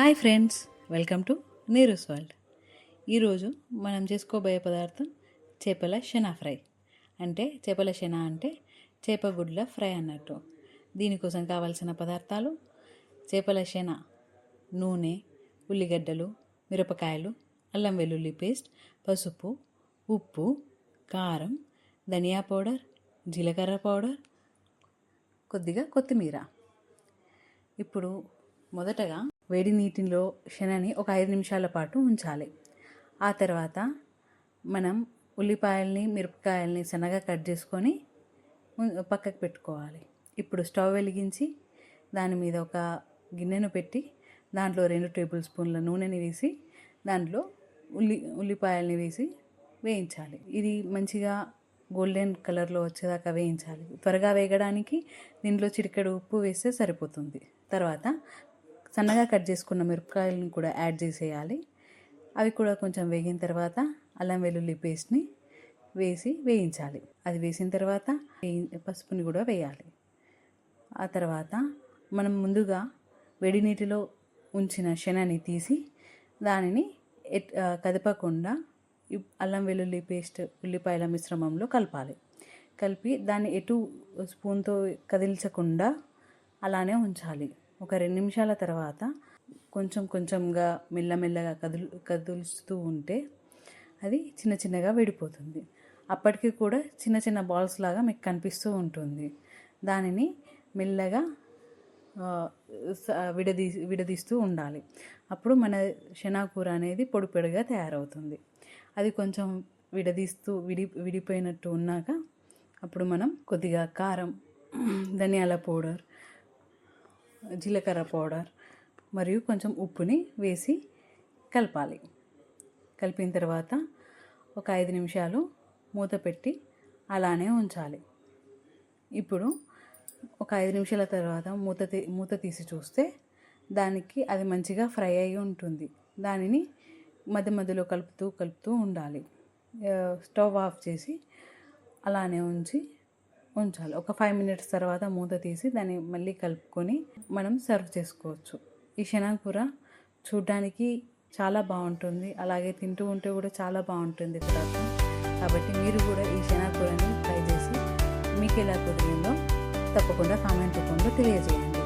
Hi friends, welcome to Neeru's world. ఈరోజు మనం చేసుకోబోయే పదార్థం చేపల శనా ఫ్రై. చేపల శనా అంటే చేపగుడ్ల ఫ్రై అన్నట్టు. దీనికోసం కావాల్సిన పదార్థాలు: చేపల శనా, నూనె, ఉల్లిగడ్డలు, మిరపకాయలు, అల్లం వెల్లుల్లి పేస్ట్, పసుపు, ఉప్పు, కారం, ధనియా పౌడర్, జీలకర్ర పౌడర్, కొద్దిగా కొత్తిమీర. ఇప్పుడు మొదటగా వేడి నీటిలో శనని ఒక 5 నిమిషాల పాటు ఉంచాలి. ఆ తర్వాత మనం ఉల్లిపాయల్ని, మిరపకాయల్ని సన్నగా కట్ చేసుకొని పక్కకు పెట్టుకోవాలి. ఇప్పుడు స్టవ్ వెలిగించి దాని మీద ఒక గిన్నెను పెట్టి దాంట్లో 2 టేబుల్ స్పూన్ల నూనెని వేసి దాంట్లో ఉల్లిపాయల్ని వేసి వేయించాలి. ఇది మంచిగా గోల్డెన్ కలర్లో వచ్చేదాకా వేయించాలి. త్వరగా వేగడానికి దీంట్లో చిటికెడు ఉప్పు వేస్తే సరిపోతుంది. తర్వాత సన్నగా కట్ చేసుకున్న మిరపకాయలను కూడా యాడ్ చేసేయాలి. అవి కూడా కొంచెం వేగిన తర్వాత అల్లం వెల్లుల్లి పేస్ట్ని వేసి వేయించాలి. అది వేసిన తర్వాత పసుపుని కూడా వేయాలి. ఆ తర్వాత మనం ముందుగా వేడి నీటిలో ఉంచిన శనని తీసి దానిని కదపకుండా అల్లం వెల్లుల్లి పేస్ట్ ఉల్లిపాయల మిశ్రమంలో కలపాలి. కలిపి దాన్ని ఎటు స్పూన్తో కదిల్చకుండా అలానే ఉంచాలి. ఒక 2 నిమిషాల తర్వాత కొంచెం కొంచెంగా మెల్లమెల్లగా కదులుస్తూ ఉంటే అది చిన్న చిన్నగా విడిపోతుంది. అప్పటికి కూడా చిన్న చిన్న బాల్స్ లాగా మీకు కనిపిస్తూ ఉంటుంది. దానిని మెల్లగా విడదీస్తూ ఉండాలి. అప్పుడు మన శనా కూర అనేది పొడి పొడిగా తయారవుతుంది. అది కొంచెం విడిపోయినట్టు ఉన్నాక అప్పుడు మనం కొద్దిగా కారం, ధనియాల పౌడర్, జీలకర్ర పౌడర్ మరియు కొంచెం ఉప్పుని వేసి కలపాలి. కలిపిన తర్వాత ఒక 5 నిమిషాలు మూత పెట్టి అలానే ఉంచాలి. ఇప్పుడు ఒక 5 నిమిషాల తర్వాత మూత తీసి చూస్తే దానికి అది మంచిగా ఫ్రై అయి ఉంటుంది. దానిని మధ్య మధ్యలో కలుపుతూ ఉండాలి. స్టవ్ ఆఫ్ చేసి అలానే ఉంచాలి. ఒక 5 మినిట్స్ తర్వాత మూత తీసి దాన్ని మళ్ళీ కలుపుకొని మనం సర్వ్ చేసుకోవచ్చు. ఈ శనా కూర చూడ్డానికి చాలా బాగుంటుంది, అలాగే తింటూ ఉంటే కూడా చాలా బాగుంటుంది కూడా. కాబట్టి మీరు కూడా ఈ శనా కూరని ట్రై చేసి మీకు ఎలా కుదిరిందో తప్పకుండా కామెంట్ రూపంలో తెలియజేయండి.